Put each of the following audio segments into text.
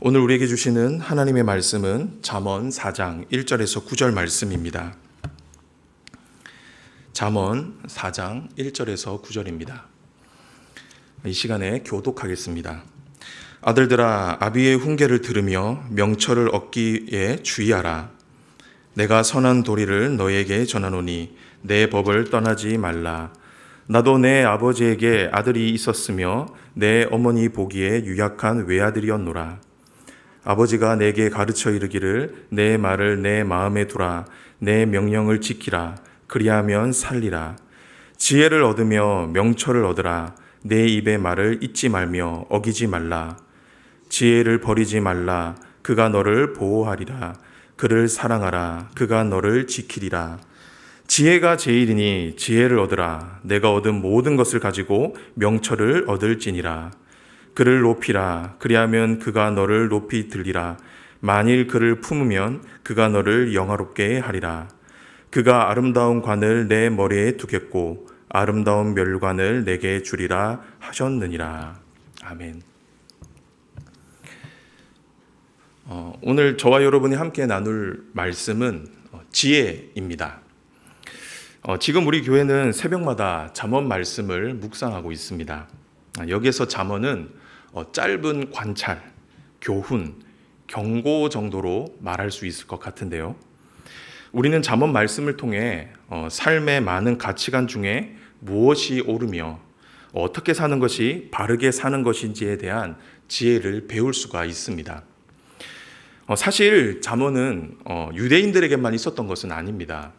오늘 우리에게 주시는 하나님의 말씀은 잠언 4장 1절에서 9절 말씀입니다. 잠언 4장 1절에서 9절입니다. 이 시간에 교독하겠습니다. 아들들아, 아비의 훈계를 들으며 명철을 얻기에 주의하라. 내가 선한 도리를 너에게 전하노니 내 법을 떠나지 말라. 나도 내 아버지에게 아들이 있었으며 내 어머니 보기에 유약한 외아들이었노라. 아버지가 내게 가르쳐 이르기를 내 말을 내 마음에 두라. 내 명령을 지키라. 그리하면 살리라. 지혜를 얻으며 명철을 얻으라. 내 입의 말을 잊지 말며 어기지 말라. 지혜를 버리지 말라. 그가 너를 보호하리라. 그를 사랑하라. 그가 너를 지키리라. 지혜가 제일이니 지혜를 얻으라. 내가 얻은 모든 것을 가지고 명철을 얻을지니라. 그를 높이라. 그리하면 그가 너를 높이 들리라. 만일 그를 품으면 그가 너를 영화롭게 하리라. 그가 아름다운 관을 내 머리에 두겠고 아름다운 멸관을 내게 주리라 하셨느니라. 아멘. 오늘 저와 여러분이 함께 나눌 말씀은 지혜입니다. 지금 우리 교회는 새벽마다 잠언 말씀을 묵상하고 있습니다. 여기에서 잠언은 짧은 관찰, 교훈, 경고 정도로 말할 수 있을 것 같은데요. 우리는 잠언 말씀을 통해 삶의 많은 가치관 중에 무엇이 옳으며 어떻게 사는 것이 바르게 사는 것인지에 대한 지혜를 배울 수가 있습니다. 사실 잠언은 유대인들에게만 있었던 것은 아닙니다.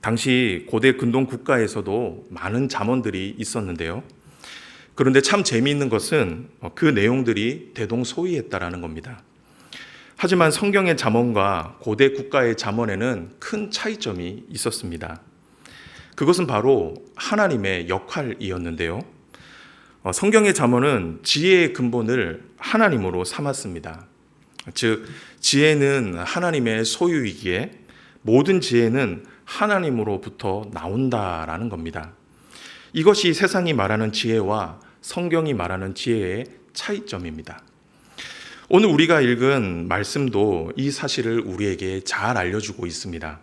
당시 고대 근동 국가에서도 많은 잠언들이 있었는데요. 그런데 참 재미있는 것은 그 내용들이 대동소이했다라는 겁니다. 하지만 성경의 잠언과 고대 국가의 잠언에는 큰 차이점이 있었습니다. 그것은 바로 하나님의 역할이었는데요. 성경의 잠언은 지혜의 근본을 하나님으로 삼았습니다. 즉, 지혜는 하나님의 소유이기에 모든 지혜는 하나님으로부터 나온다라는 겁니다. 이것이 세상이 말하는 지혜와 성경이 말하는 지혜의 차이점입니다. 오늘 우리가 읽은 말씀도 이 사실을 우리에게 잘 알려주고 있습니다.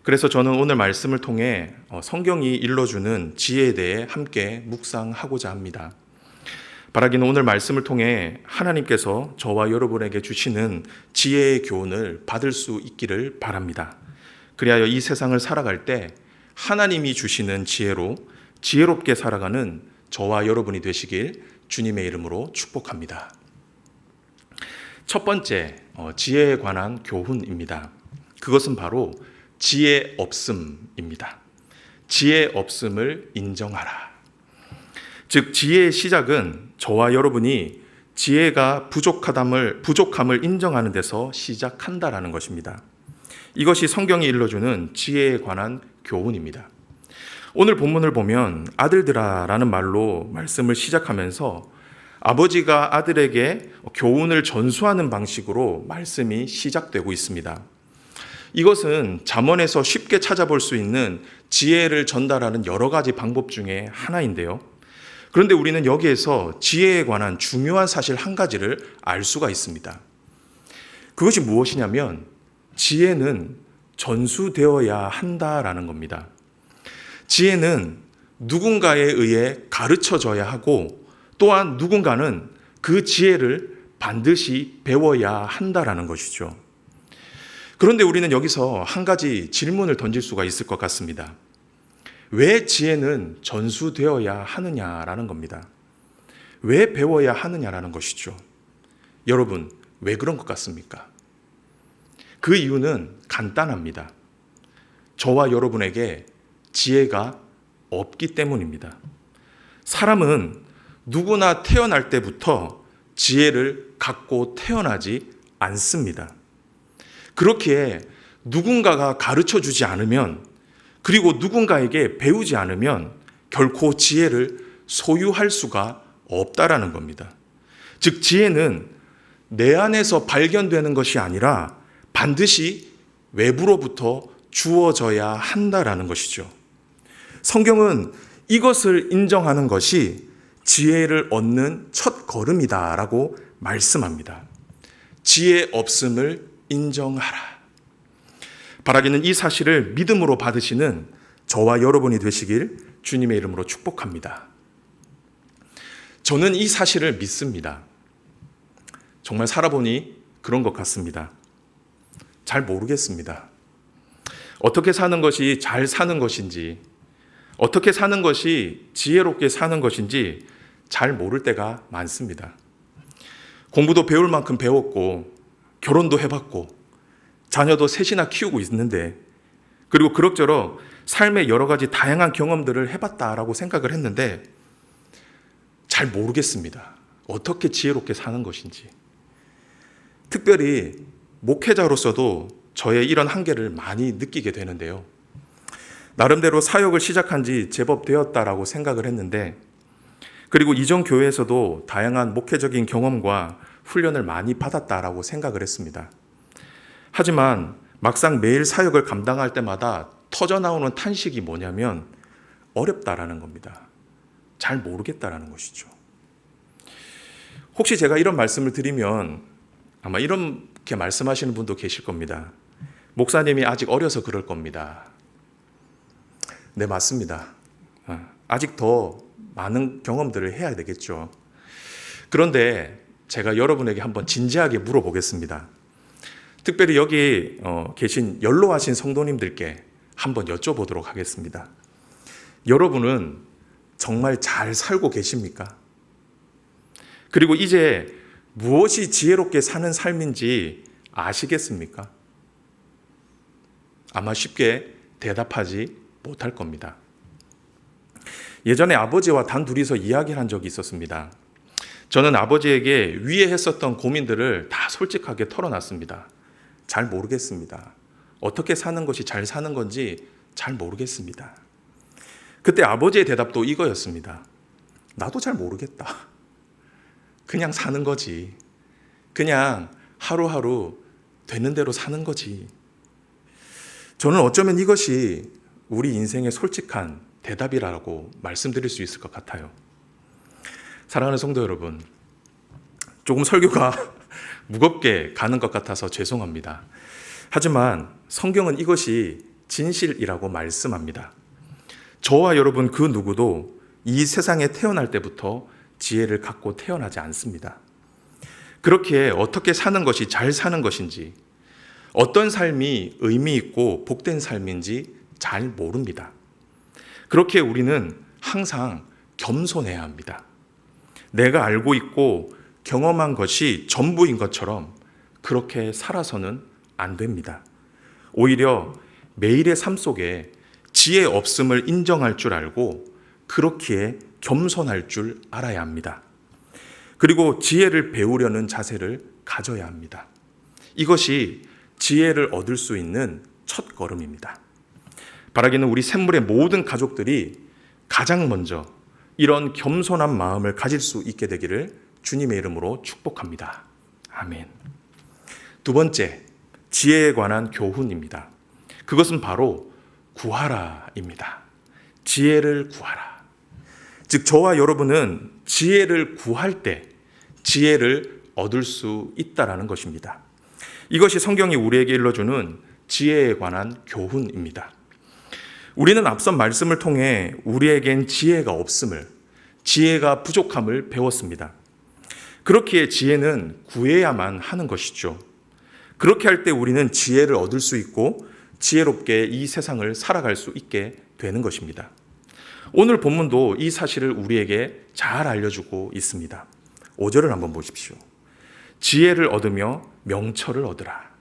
그래서 저는 오늘 말씀을 통해 성경이 일러주는 지혜에 대해 함께 묵상하고자 합니다. 바라기는 오늘 말씀을 통해 하나님께서 저와 여러분에게 주시는 지혜의 교훈을 받을 수 있기를 바랍니다. 그리하여 이 세상을 살아갈 때 하나님이 주시는 지혜로 지혜롭게 살아가는 저와 여러분이 되시길 주님의 이름으로 축복합니다. 첫 번째, 지혜에 관한 교훈입니다. 그것은 바로 지혜 없음입니다. 지혜 없음을 인정하라. 즉, 지혜의 시작은 저와 여러분이 지혜가 부족함을 인정하는 데서 시작한다라는 것입니다. 이것이 성경이 일러주는 지혜에 관한 교훈입니다. 오늘 본문을 보면 아들들아 라는 말로 말씀을 시작하면서 아버지가 아들에게 교훈을 전수하는 방식으로 말씀이 시작되고 있습니다. 이것은 잠언에서 쉽게 찾아볼 수 있는 지혜를 전달하는 여러 가지 방법 중에 하나인데요. 그런데 우리는 여기에서 지혜에 관한 중요한 사실 한 가지를 알 수가 있습니다. 그것이 무엇이냐면 지혜는 전수되어야 한다라는 겁니다. 지혜는 누군가에 의해 가르쳐져야 하고 또한 누군가는 그 지혜를 반드시 배워야 한다라는 것이죠. 그런데 우리는 여기서 한 가지 질문을 던질 수가 있을 것 같습니다. 왜 지혜는 전수되어야 하느냐라는 겁니다. 왜 배워야 하느냐라는 것이죠. 여러분, 왜 그런 것 같습니까? 그 이유는 간단합니다. 저와 여러분에게 지혜가 없기 때문입니다. 사람은 누구나 태어날 때부터 지혜를 갖고 태어나지 않습니다. 그렇기에 누군가가 가르쳐 주지 않으면, 그리고 누군가에게 배우지 않으면 결코 지혜를 소유할 수가 없다라는 겁니다. 즉, 지혜는 내 안에서 발견되는 것이 아니라 반드시 외부로부터 주어져야 한다라는 것이죠. 성경은 이것을 인정하는 것이 지혜를 얻는 첫 걸음이다라고 말씀합니다. 지혜 없음을 인정하라. 바라기는 이 사실을 믿음으로 받으시는 저와 여러분이 되시길 주님의 이름으로 축복합니다. 저는 이 사실을 믿습니다. 정말 살아보니 그런 것 같습니다. 잘 모르겠습니다. 어떻게 사는 것이 잘 사는 것인지, 어떻게 사는 것이 지혜롭게 사는 것인지 잘 모를 때가 많습니다. 공부도 배울 만큼 배웠고, 결혼도 해봤고, 자녀도 셋이나 키우고 있는데, 그리고 그럭저럭 삶의 여러 가지 다양한 경험들을 해봤다라고 생각을 했는데 잘 모르겠습니다. 어떻게 지혜롭게 사는 것인지. 특별히 목회자로서도 저의 이런 한계를 많이 느끼게 되는데요. 나름대로 사역을 시작한 지 제법 되었다라고 생각을 했는데, 그리고 이전 교회에서도 다양한 목회적인 경험과 훈련을 많이 받았다라고 생각을 했습니다. 하지만 막상 매일 사역을 감당할 때마다 터져나오는 탄식이 뭐냐면 어렵다라는 겁니다. 잘 모르겠다라는 것이죠. 혹시 제가 이런 말씀을 드리면 아마 이렇게 말씀하시는 분도 계실 겁니다. 목사님이 아직 어려서 그럴 겁니다. 네, 맞습니다. 아직 더 많은 경험들을 해야 되겠죠. 그런데 제가 여러분에게 한번 진지하게 물어보겠습니다. 특별히 여기 계신 연로하신 성도님들께 한번 여쭤보도록 하겠습니다. 여러분은 정말 잘 살고 계십니까? 그리고 이제 무엇이 지혜롭게 사는 삶인지 아시겠습니까? 아마 쉽게 대답하지 못할 겁니다. 예전에 아버지와 단둘이서 이야기를 한 적이 있었습니다. 저는 아버지에게 위에 했었던 고민들을 다 솔직하게 털어놨습니다. 잘 모르겠습니다. 어떻게 사는 것이 잘 사는 건지 잘 모르겠습니다. 그때 아버지의 대답도 이거였습니다. 나도 잘 모르겠다. 그냥 사는 거지. 그냥 하루하루 되는 대로 사는 거지. 저는 어쩌면 이것이 우리 인생의 솔직한 대답이라고 말씀드릴 수 있을 것 같아요. 사랑하는 성도 여러분, 조금 설교가 무겁게 가는 것 같아서 죄송합니다. 하지만 성경은 이것이 진실이라고 말씀합니다. 저와 여러분 그 누구도 이 세상에 태어날 때부터 지혜를 갖고 태어나지 않습니다. 그렇게 어떻게 사는 것이 잘 사는 것인지, 어떤 삶이 의미 있고 복된 삶인지 잘 모릅니다. 그렇게 우리는 항상 겸손해야 합니다. 내가 알고 있고 경험한 것이 전부인 것처럼 그렇게 살아서는 안 됩니다. 오히려 매일의 삶 속에 지혜 없음을 인정할 줄 알고 그렇기에 겸손할 줄 알아야 합니다. 그리고 지혜를 배우려는 자세를 가져야 합니다. 이것이 지혜를 얻을 수 있는 첫 걸음입니다. 바라기는 우리 샘물의 모든 가족들이 가장 먼저 이런 겸손한 마음을 가질 수 있게 되기를 주님의 이름으로 축복합니다. 아멘. 두 번째, 지혜에 관한 교훈입니다. 그것은 바로 구하라입니다. 지혜를 구하라. 즉 저와 여러분은 지혜를 구할 때 지혜를 얻을 수 있다라는 것입니다. 이것이 성경이 우리에게 일러주는 지혜에 관한 교훈입니다. 우리는 앞선 말씀을 통해 우리에겐 지혜가 없음을, 지혜가 부족함을 배웠습니다. 그렇기에 지혜는 구해야만 하는 것이죠. 그렇게 할 때 우리는 지혜를 얻을 수 있고 지혜롭게 이 세상을 살아갈 수 있게 되는 것입니다. 오늘 본문도 이 사실을 우리에게 잘 알려주고 있습니다. 5절을 한번 보십시오. 지혜를 얻으며 명철을 얻으라.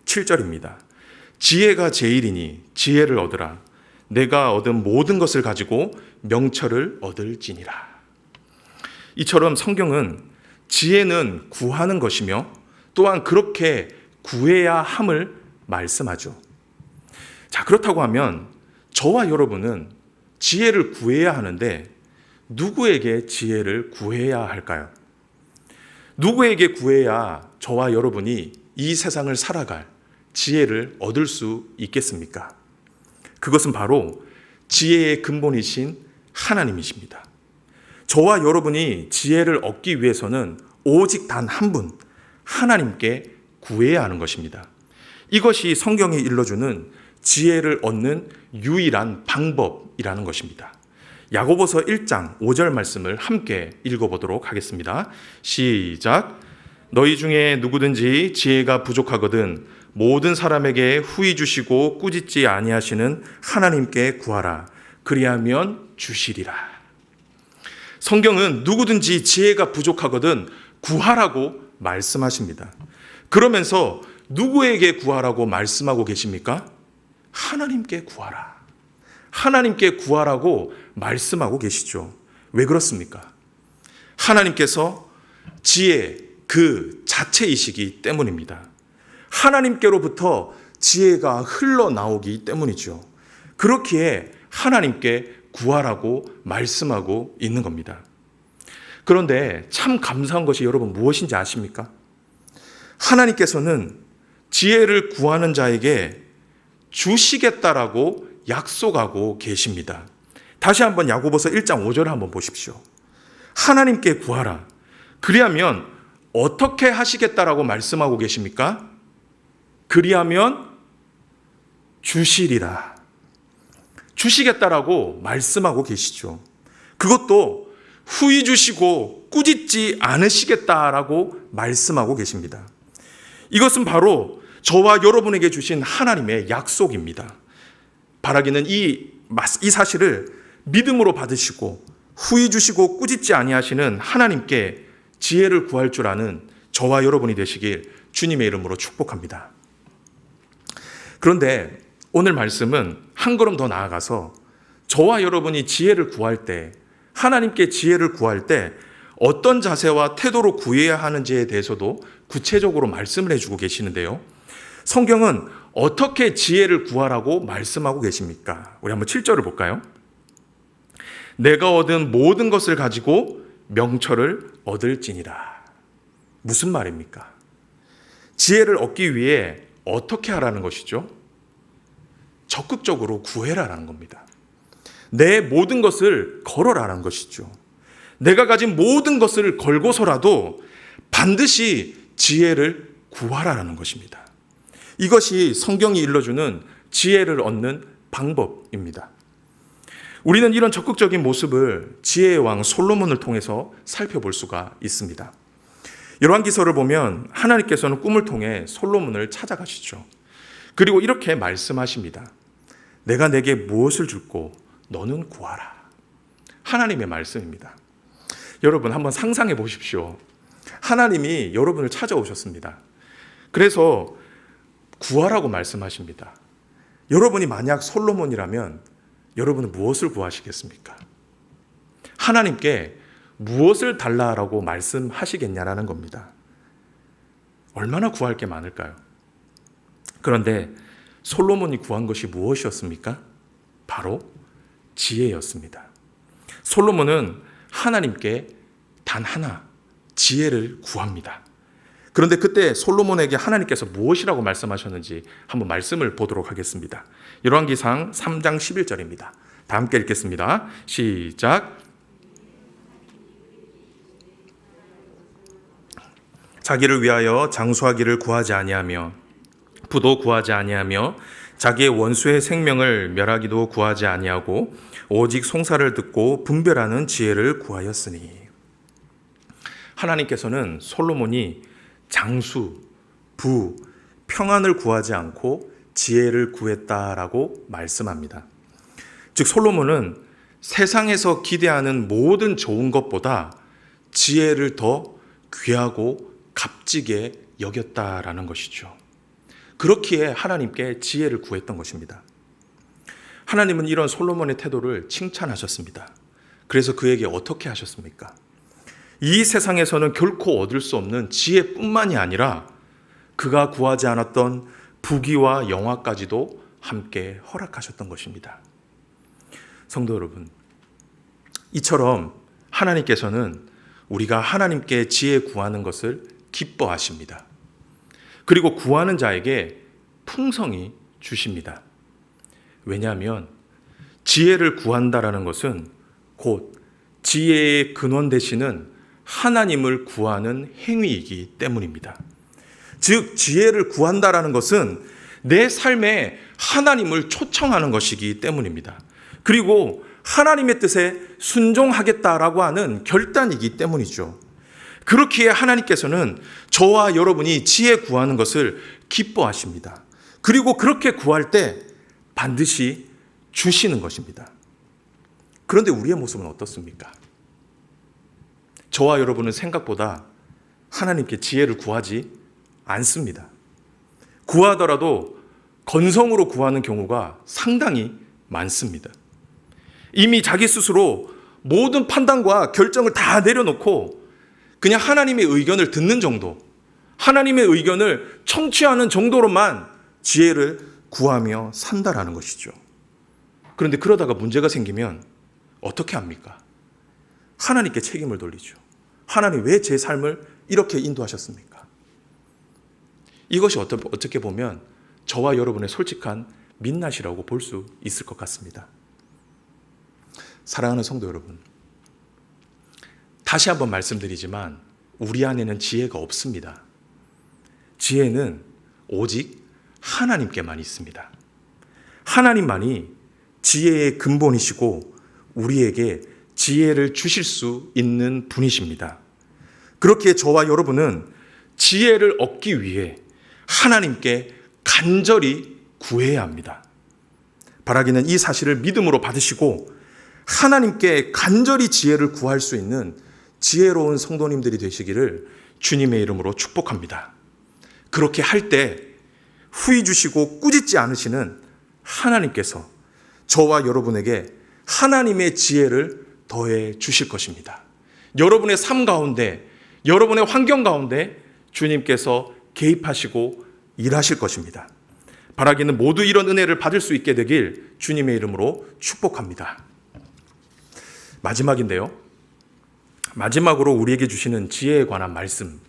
7절입니다. 지혜가 제일이니 지혜를 얻으라. 내가 얻은 모든 것을 가지고 명철을 얻을지니라. 이처럼 성경은 지혜는 구하는 것이며 또한 그렇게 구해야 함을 말씀하죠. 자, 그렇다고 하면 저와 여러분은 지혜를 구해야 하는데 누구에게 지혜를 구해야 할까요? 누구에게 구해야 저와 여러분이 이 세상을 살아갈 지혜를 얻을 수 있겠습니까? 그것은 바로 지혜의 근본이신 하나님이십니다. 저와 여러분이 지혜를 얻기 위해서는 오직 단 한 분, 하나님께 구해야 하는 것입니다. 이것이 성경이 일러주는 지혜를 얻는 유일한 방법이라는 것입니다. 야고보서 1장 5절 말씀을 함께 읽어보도록 하겠습니다. 시작. 너희 중에 누구든지 지혜가 부족하거든 모든 사람에게 후히 주시고 꾸짖지 아니하시는 하나님께 구하라. 그리하면 주시리라. 성경은 누구든지 지혜가 부족하거든 구하라고 말씀하십니다. 그러면서 누구에게 구하라고 말씀하고 계십니까? 하나님께 구하라. 하나님께 구하라고 말씀하고 계시죠. 왜 그렇습니까? 하나님께서 지혜 그 자체이시기 때문입니다. 하나님께로부터 지혜가 흘러나오기 때문이죠. 그렇기에 하나님께 구하라고 말씀하고 있는 겁니다. 그런데 참 감사한 것이 여러분 무엇인지 아십니까? 하나님께서는 지혜를 구하는 자에게 주시겠다라고 약속하고 계십니다. 다시 한번 야고보서 1장 5절을 한번 보십시오. 하나님께 구하라. 그리하면 어떻게 하시겠다라고 말씀하고 계십니까? 그리하면 주시리라. 주시겠다라고 말씀하고 계시죠. 그것도 후히 주시고 꾸짖지 않으시겠다라고 말씀하고 계십니다. 이것은 바로 저와 여러분에게 주신 하나님의 약속입니다. 바라기는 이 사실을 믿음으로 받으시고 후히 주시고 꾸짖지 아니하시는 하나님께 지혜를 구할 줄 아는 저와 여러분이 되시길 주님의 이름으로 축복합니다. 그런데 오늘 말씀은 한 걸음 더 나아가서 저와 여러분이 지혜를 구할 때, 하나님께 지혜를 구할 때 어떤 자세와 태도로 구해야 하는지에 대해서도 구체적으로 말씀을 해주고 계시는데요. 성경은 어떻게 지혜를 구하라고 말씀하고 계십니까? 우리 한번 7절을 볼까요? 내가 얻은 모든 것을 가지고 명철을 얻을지니라. 무슨 말입니까? 지혜를 얻기 위해 어떻게 하라는 것이죠? 적극적으로 구해라라는 겁니다. 내 모든 것을 걸어라라는 것이죠. 내가 가진 모든 것을 걸고서라도 반드시 지혜를 구하라라는 것입니다. 이것이 성경이 일러주는 지혜를 얻는 방법입니다. 우리는 이런 적극적인 모습을 지혜의 왕 솔로몬을 통해서 살펴볼 수가 있습니다. 열왕기서를 보면 하나님께서는 꿈을 통해 솔로몬을 찾아가시죠. 그리고 이렇게 말씀하십니다. 내가 내게 무엇을 줄고 너는 구하라. 하나님의 말씀입니다. 여러분 한번 상상해 보십시오. 하나님이 여러분을 찾아오셨습니다. 그래서 구하라고 말씀하십니다. 여러분이 만약 솔로몬이라면 여러분은 무엇을 구하시겠습니까? 하나님께 무엇을 달라라고 말씀하시겠냐라는 겁니다. 얼마나 구할 게 많을까요? 그런데 솔로몬이 구한 것이 무엇이었습니까? 바로 지혜였습니다. 솔로몬은 하나님께 단 하나 지혜를 구합니다. 그런데 그때 솔로몬에게 하나님께서 무엇이라고 말씀하셨는지 한번 말씀을 보도록 하겠습니다. 열왕기상 3장 11절입니다. 다 함께 읽겠습니다. 시작. 자기를 위하여 장수하기를 구하지 아니하며 부도 구하지 아니하며 자기의 원수의 생명을 멸하기도 구하지 아니하고 오직 송사를 듣고 분별하는 지혜를 구하였으니. 하나님께서는 솔로몬이 장수, 부, 평안을 구하지 않고 지혜를 구했다라고 말씀합니다. 즉 솔로몬은 세상에서 기대하는 모든 좋은 것보다 지혜를 더 귀하고 값지게 여겼다라는 것이죠. 그렇기에 하나님께 지혜를 구했던 것입니다. 하나님은 이런 솔로몬의 태도를 칭찬하셨습니다. 그래서 그에게 어떻게 하셨습니까? 이 세상에서는 결코 얻을 수 없는 지혜뿐만이 아니라 그가 구하지 않았던 부귀와 영화까지도 함께 허락하셨던 것입니다. 성도 여러분, 이처럼 하나님께서는 우리가 하나님께 지혜 구하는 것을 기뻐하십니다. 그리고 구하는 자에게 풍성히 주십니다. 왜냐하면 지혜를 구한다라는 것은 곧 지혜의 근원 되시는 하나님을 구하는 행위이기 때문입니다. 즉 지혜를 구한다라는 것은 내 삶에 하나님을 초청하는 것이기 때문입니다. 그리고 하나님의 뜻에 순종하겠다라고 하는 결단이기 때문이죠. 그렇기에 하나님께서는 저와 여러분이 지혜 구하는 것을 기뻐하십니다. 그리고 그렇게 구할 때 반드시 주시는 것입니다. 그런데 우리의 모습은 어떻습니까? 저와 여러분은 생각보다 하나님께 지혜를 구하지 않습니다. 구하더라도 건성으로 구하는 경우가 상당히 많습니다. 이미 자기 스스로 모든 판단과 결정을 다 내려놓고 그냥 하나님의 의견을 듣는 정도, 하나님의 의견을 청취하는 정도로만 지혜를 구하며 산다라는 것이죠. 그런데 그러다가 문제가 생기면 어떻게 합니까? 하나님께 책임을 돌리죠. 하나님 왜 제 삶을 이렇게 인도하셨습니까? 이것이 어떻게 보면 저와 여러분의 솔직한 민낯이라고 볼 수 있을 것 같습니다. 사랑하는 성도 여러분, 다시 한번 말씀드리지만 우리 안에는 지혜가 없습니다. 지혜는 오직 하나님께만 있습니다. 하나님만이 지혜의 근본이시고 우리에게 지혜를 주실 수 있는 분이십니다. 그렇기에 저와 여러분은 지혜를 얻기 위해 하나님께 간절히 구해야 합니다. 바라기는 이 사실을 믿음으로 받으시고 하나님께 간절히 지혜를 구할 수 있는 지혜로운 성도님들이 되시기를 주님의 이름으로 축복합니다. 그렇게 할 때 후히 주시고 꾸짖지 않으시는 하나님께서 저와 여러분에게 하나님의 지혜를 더해 주실 것입니다. 여러분의 삶 가운데, 여러분의 환경 가운데 주님께서 개입하시고 일하실 것입니다. 바라기는 모두 이런 은혜를 받을 수 있게 되길 주님의 이름으로 축복합니다. 마지막인데요. 마지막으로 우리에게 주시는 지혜에 관한 말씀,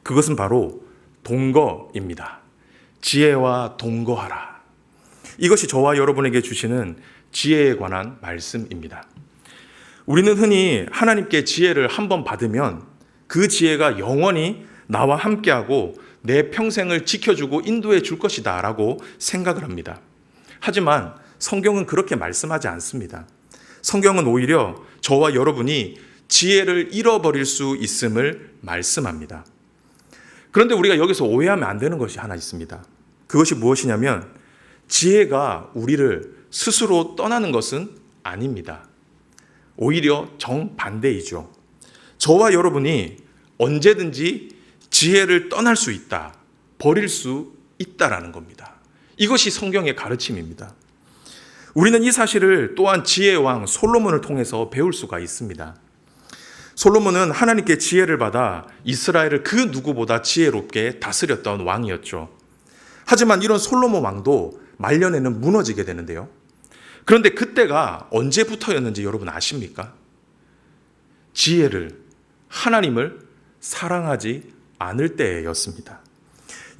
그것은 바로 동거입니다. 지혜와 동거하라. 이것이 저와 여러분에게 주시는 지혜에 관한 말씀입니다. 우리는 흔히 하나님께 지혜를 한번 받으면 그 지혜가 영원히 나와 함께하고 내 평생을 지켜주고 인도해 줄 것이다 라고 생각을 합니다. 하지만 성경은 그렇게 말씀하지 않습니다. 성경은 오히려 저와 여러분이 지혜를 잃어버릴 수 있음을 말씀합니다. 그런데 우리가 여기서 오해하면 안 되는 것이 하나 있습니다. 그것이 무엇이냐면 지혜가 우리를 스스로 떠나는 것은 아닙니다. 오히려 정반대이죠. 저와 여러분이 언제든지 지혜를 떠날 수 있다, 버릴 수 있다라는 겁니다. 이것이 성경의 가르침입니다. 우리는 이 사실을 또한 지혜의 왕 솔로몬을 통해서 배울 수가 있습니다. 솔로몬은 하나님께 지혜를 받아 이스라엘을 그 누구보다 지혜롭게 다스렸던 왕이었죠. 하지만 이런 솔로몬 왕도 말년에는 무너지게 되는데요. 그런데 그때가 언제부터였는지 여러분 아십니까? 지혜를, 하나님을 사랑하지 않을 때였습니다.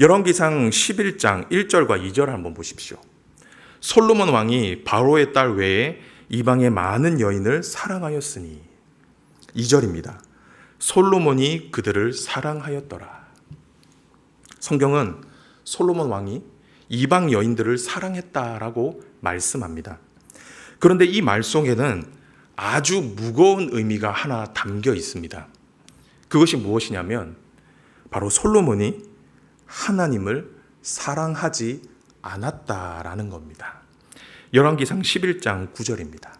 열왕기상 11장 1절과 2절 한번 보십시오. 솔로몬 왕이 바로의 딸 외에 이방의 많은 여인을 사랑하였으니, 2절입니다. 솔로몬이 그들을 사랑하였더라. 성경은 솔로몬 왕이 이방 여인들을 사랑했다라고 말씀합니다. 그런데 이 말 속에는 아주 무거운 의미가 하나 담겨 있습니다. 그것이 무엇이냐면 바로 솔로몬이 하나님을 사랑하지 않았다라는 겁니다. 열왕기상 11장 9절입니다.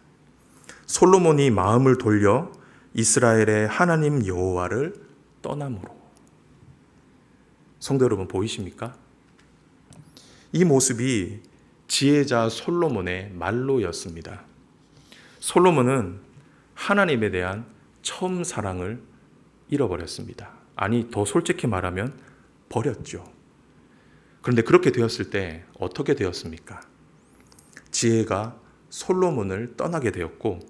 솔로몬이 마음을 돌려 이스라엘의 하나님 여호와를 떠남으로. 성도 여러분 보이십니까? 이 모습이 지혜자 솔로몬의 말로였습니다. 솔로몬은 하나님에 대한 처음 사랑을 잃어버렸습니다. 아니, 더 솔직히 말하면 버렸죠. 그런데 그렇게 되었을 때 어떻게 되었습니까? 지혜가 솔로몬을 떠나게 되었고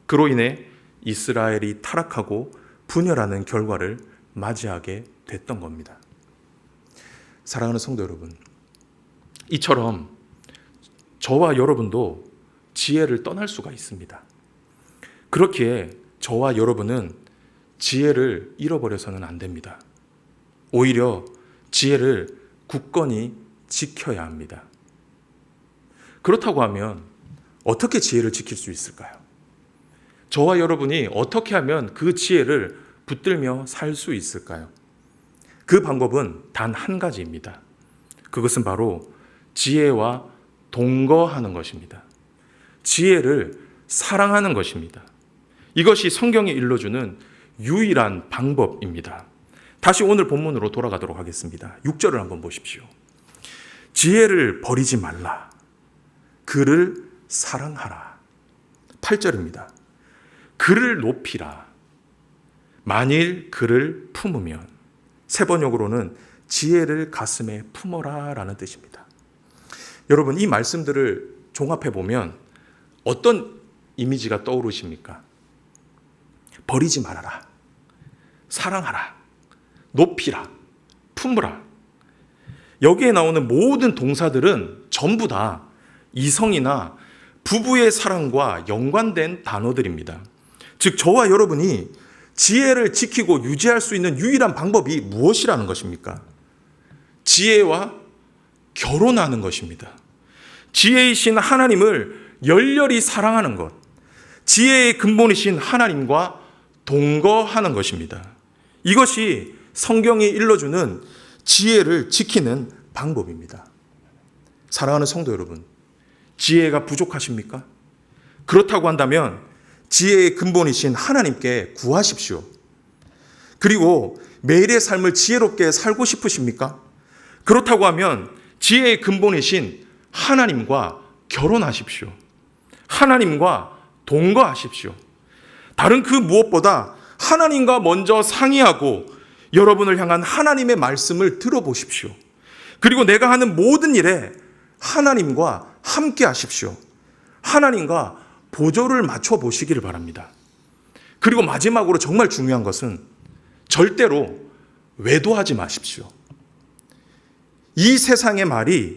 그로 인해 이스라엘이 타락하고 분열하는 결과를 맞이하게 됐던 겁니다. 사랑하는 성도 여러분, 이처럼 저와 여러분도 지혜를 떠날 수가 있습니다. 그렇기에 저와 여러분은 지혜를 잃어버려서는 안 됩니다. 오히려 지혜를 굳건히 지켜야 합니다. 그렇다고 하면 어떻게 지혜를 지킬 수 있을까요? 저와 여러분이 어떻게 하면 그 지혜를 붙들며 살 수 있을까요? 그 방법은 단 한 가지입니다. 그것은 바로 지혜와 동거하는 것입니다. 지혜를 사랑하는 것입니다. 이것이 성경이 일러주는 유일한 방법입니다. 다시 오늘 본문으로 돌아가도록 하겠습니다. 6절을 한번 보십시오. 지혜를 버리지 말라. 그를 사랑하라. 8절입니다. 그를 높이라. 만일 그를 품으면. 세 번역으로는 지혜를 가슴에 품어라 라는 뜻입니다. 여러분, 이 말씀들을 종합해 보면 어떤 이미지가 떠오르십니까? 버리지 말아라. 사랑하라. 높이라. 품으라. 여기에 나오는 모든 동사들은 전부 다 이성이나 부부의 사랑과 연관된 단어들입니다. 즉, 저와 여러분이 지혜를 지키고 유지할 수 있는 유일한 방법이 무엇이라는 것입니까? 지혜와 결혼하는 것입니다. 지혜이신 하나님을 열렬히 사랑하는 것, 지혜의 근본이신 하나님과 동거하는 것입니다. 이것이 성경이 일러주는 지혜를 지키는 방법입니다. 사랑하는 성도 여러분, 지혜가 부족하십니까? 그렇다고 한다면 지혜의 근본이신 하나님께 구하십시오. 그리고 매일의 삶을 지혜롭게 살고 싶으십니까? 그렇다고 하면 지혜의 근본이신 하나님과 결혼하십시오. 하나님과 동거하십시오. 다른 그 무엇보다 하나님과 먼저 상의하고 여러분을 향한 하나님의 말씀을 들어보십시오. 그리고 내가 하는 모든 일에 하나님과 함께 하십시오. 하나님과 보조를 맞춰 보시기를 바랍니다. 그리고 마지막으로 정말 중요한 것은 절대로 외도하지 마십시오. 이 세상의 말이,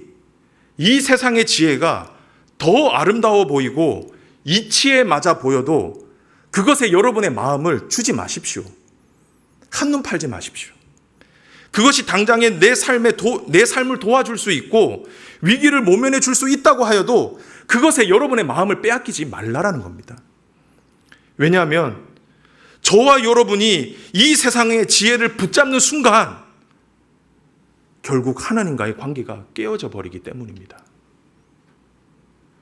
이 세상의 지혜가 더 아름다워 보이고 이치에 맞아 보여도 그것에 여러분의 마음을 주지 마십시오. 한눈 팔지 마십시오. 그것이 당장에 내 삶을 도와줄 수 있고 위기를 모면해 줄 수 있다고 하여도 그것에 여러분의 마음을 빼앗기지 말라라는 겁니다. 왜냐하면 저와 여러분이 이 세상의 지혜를 붙잡는 순간 결국 하나님과의 관계가 깨어져 버리기 때문입니다.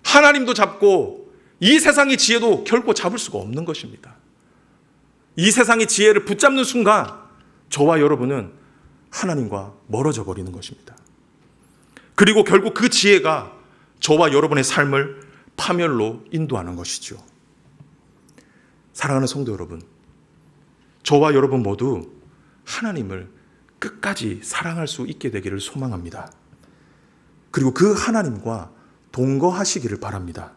하나님도 잡고 이 세상의 지혜도 결코 잡을 수가 없는 것입니다. 이 세상의 지혜를 붙잡는 순간 저와 여러분은 하나님과 멀어져 버리는 것입니다. 그리고 결국 그 지혜가 저와 여러분의 삶을 파멸로 인도하는 것이죠. 사랑하는 성도 여러분, 저와 여러분 모두 하나님을 끝까지 사랑할 수 있게 되기를 소망합니다. 그리고 그 하나님과 동거하시기를 바랍니다.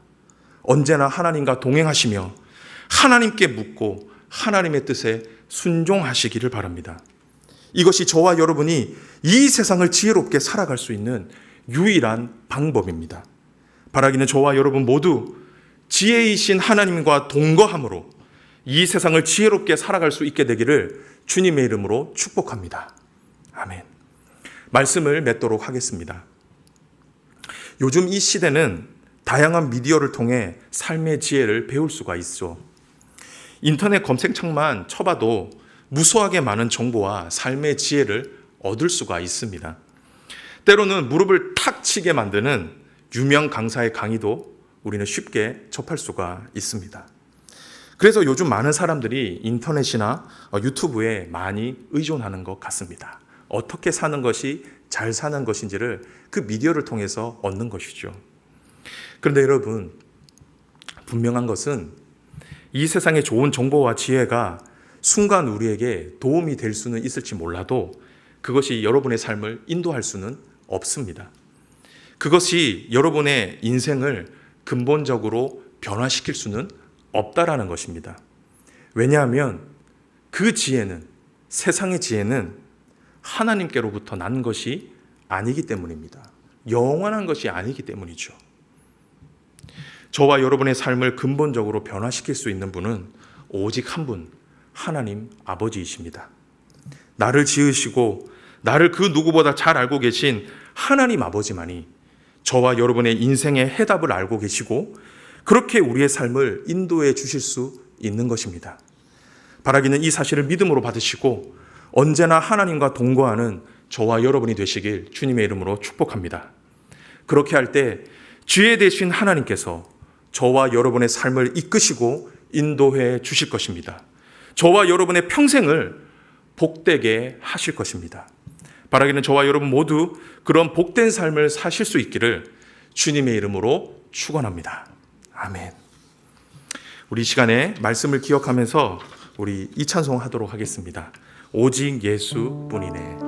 언제나 하나님과 동행하시며 하나님께 묻고 하나님의 뜻에 순종하시기를 바랍니다. 이것이 저와 여러분이 이 세상을 지혜롭게 살아갈 수 있는 유일한 방법입니다. 바라기는 저와 여러분 모두 지혜이신 하나님과 동거함으로 이 세상을 지혜롭게 살아갈 수 있게 되기를 주님의 이름으로 축복합니다. 아멘. 말씀을 맺도록 하겠습니다. 요즘 이 시대는 다양한 미디어를 통해 삶의 지혜를 배울 수가 있죠. 인터넷 검색창만 쳐봐도 무수하게 많은 정보와 삶의 지혜를 얻을 수가 있습니다. 때로는 무릎을 탁 치게 만드는 유명 강사의 강의도 우리는 쉽게 접할 수가 있습니다. 그래서 요즘 많은 사람들이 인터넷이나 유튜브에 많이 의존하는 것 같습니다. 어떻게 사는 것이 잘 사는 것인지를 그 미디어를 통해서 얻는 것이죠. 그런데 여러분, 분명한 것은 이 세상의 좋은 정보와 지혜가 순간 우리에게 도움이 될 수는 있을지 몰라도 그것이 여러분의 삶을 인도할 수는 없습니다. 그것이 여러분의 인생을 근본적으로 변화시킬 수는 없다라는 것입니다. 왜냐하면 그 지혜는, 세상의 지혜는 하나님께로부터 난 것이 아니기 때문입니다. 영원한 것이 아니기 때문이죠. 저와 여러분의 삶을 근본적으로 변화시킬 수 있는 분은 오직 한 분, 하나님 아버지이십니다. 나를 지으시고 나를 그 누구보다 잘 알고 계신 하나님 아버지만이 저와 여러분의 인생의 해답을 알고 계시고 그렇게 우리의 삶을 인도해 주실 수 있는 것입니다. 바라기는 이 사실을 믿음으로 받으시고 언제나 하나님과 동거하는 저와 여러분이 되시길 주님의 이름으로 축복합니다. 그렇게 할 때 지혜 되신 하나님께서 저와 여러분의 삶을 이끄시고 인도해 주실 것입니다. 저와 여러분의 평생을 복되게 하실 것입니다. 바라기는 저와 여러분 모두 그런 복된 삶을 사실 수 있기를 주님의 이름으로 축원합니다. 아멘. 우리 이 시간에 말씀을 기억하면서 우리 이 찬송 하도록 하겠습니다. 오직 예수뿐이네.